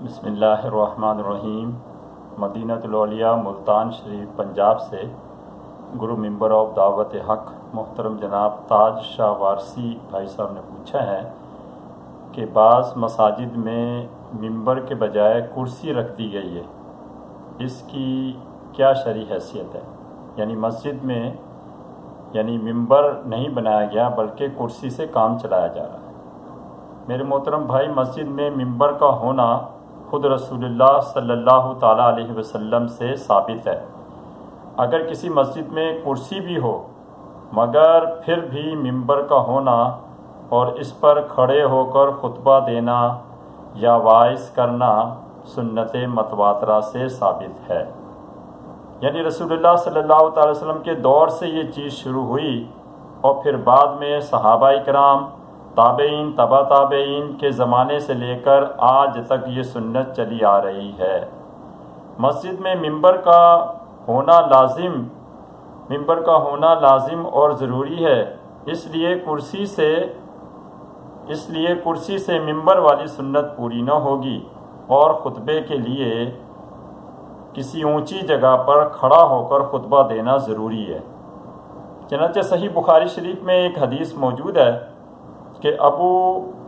بسم اللہ الرحمن الرحیم۔ مدینہ الاولیاء ملتان شریف پنجاب سے گرو ممبر آف دعوت حق محترم جناب تاج شاہ وارسی بھائی صاحب نے پوچھا ہے کہ بعض مساجد میں ممبر کے بجائے کرسی رکھ دی گئی ہے، اس کی کیا شرعی حیثیت ہے؟ یعنی مسجد میں ممبر نہیں بنایا گیا بلکہ کرسی سے کام چلایا جا رہا ہے۔ میرے محترم بھائی، مسجد میں ممبر کا ہونا خود رسول اللہ صلی اللہ تعالیٰ علیہ وسلم سے ثابت ہے۔ اگر کسی مسجد میں کرسی بھی ہو مگر پھر بھی ممبر کا ہونا اور اس پر کھڑے ہو کر خطبہ دینا یا وعظ کرنا سنت متواترہ سے ثابت ہے۔ یعنی رسول اللہ صلی اللہ تعالی وسلم کے دور سے یہ چیز شروع ہوئی اور پھر بعد میں صحابہ کرام، تابعین، تبع تابعین کے زمانے سے لے کر آج تک یہ سنت چلی آ رہی ہے۔ مسجد میں ممبر کا ہونا لازم اور ضروری ہے، اس لیے کرسی سے ممبر والی سنت پوری نہ ہوگی اور خطبے کے لیے کسی اونچی جگہ پر کھڑا ہو کر خطبہ دینا ضروری ہے۔ چنانچہ صحیح بخاری شریف میں ایک حدیث موجود ہے کہ ابو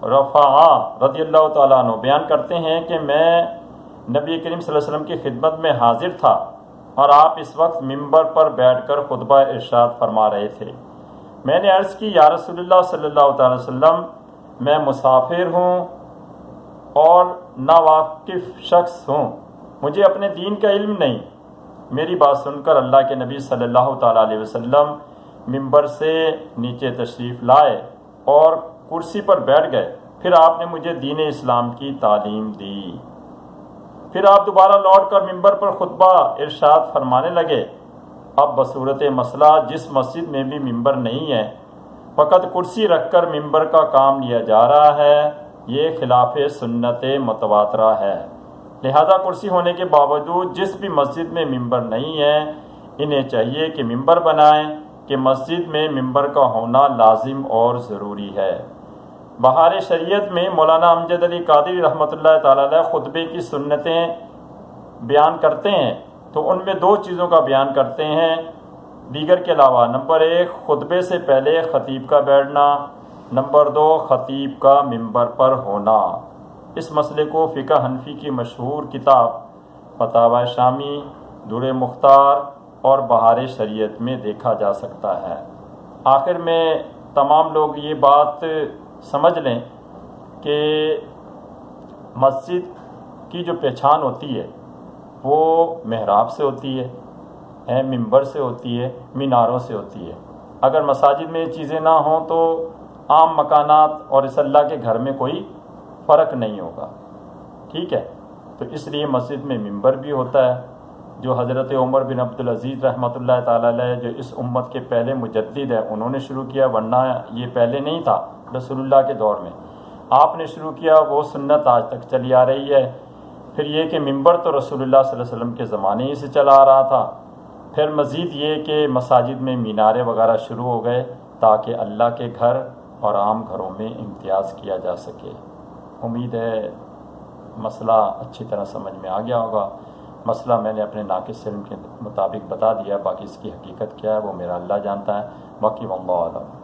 رفاعہ رضی اللہ تعالیٰ عنہ بیان کرتے ہیں کہ میں نبی کریم صلی اللہ علیہ وسلم کی خدمت میں حاضر تھا اور آپ اس وقت ممبر پر بیٹھ کر خطبہ ارشاد فرما رہے تھے۔ میں نے عرض کی، یا رسول اللہ صلی اللہ تعالی وسلم، میں مسافر ہوں اور ناواقف شخص ہوں، مجھے اپنے دین کا علم نہیں۔ میری بات سن کر اللہ کے نبی صلی اللہ تعالیٰ علیہ وسلم ممبر سے نیچے تشریف لائے اور کرسی پر بیٹھ گئے۔ پھر آپ نے مجھے دین اسلام کی تعلیم دی۔ پھر آپ دوبارہ لوٹ کر ممبر پر خطبہ ارشاد فرمانے لگے۔ اب بصورت مسئلہ جس مسجد میں بھی ممبر نہیں ہے، فقط کرسی رکھ کر ممبر کا کام لیا جا رہا ہے، یہ خلاف سنت متواترہ ہے۔ لہذا کرسی ہونے کے باوجود جس بھی مسجد میں ممبر نہیں ہے، انہیں چاہیے کہ ممبر بنائیں کہ مسجد میں ممبر کا ہونا لازم اور ضروری ہے۔ بہار شریعت میں مولانا امجد علی قادری رحمۃ اللہ تعالی علیہ خطبے کی سنتیں بیان کرتے ہیں تو ان میں دو چیزوں کا بیان کرتے ہیں دیگر کے علاوہ۔ نمبر 1، خطبے سے پہلے خطیب کا بیٹھنا۔ نمبر 2، خطیب کا ممبر پر ہونا۔ اس مسئلے کو فقہ حنفی کی مشہور کتاب فتاوی شامی، در مختار اور بہار شریعت میں دیکھا جا سکتا ہے۔ آخر میں تمام لوگ یہ بات سمجھ لیں کہ مسجد کی جو پہچان ہوتی ہے وہ محراب سے ہوتی ہے، ممبر سے ہوتی ہے، میناروں سے ہوتی ہے۔ اگر مساجد میں یہ چیزیں نہ ہوں تو عام مکانات اور اس اللہ کے گھر میں کوئی فرق نہیں ہوگا، ٹھیک ہے؟ تو اس لیے مسجد میں ممبر بھی ہوتا ہے، جو حضرت عمر بن عبدالعزیز رحمۃ اللہ تعالی علیہ جو اس امت کے پہلے مجدد ہیں انہوں نے شروع کیا، ورنہ یہ پہلے نہیں تھا۔ رسول اللہ کے دور میں آپ نے شروع کیا، وہ سنت آج تک چلی آ رہی ہے۔ پھر یہ کہ ممبر تو رسول اللہ صلی اللہ علیہ وسلم کے زمانے ہی سے چلا آ رہا تھا۔ پھر مزید یہ کہ مساجد میں مینارے وغیرہ شروع ہو گئے تاکہ اللہ کے گھر اور عام گھروں میں امتیاز کیا جا سکے۔ امید ہے مسئلہ اچھی طرح سمجھ میں آ گیا ہوگا۔ مسئلہ میں نے اپنے ناقص علم کے مطابق بتا دیا، باقی اس کی حقیقت کیا ہے وہ میرا اللہ جانتا ہے، باقی واللہ اعلم۔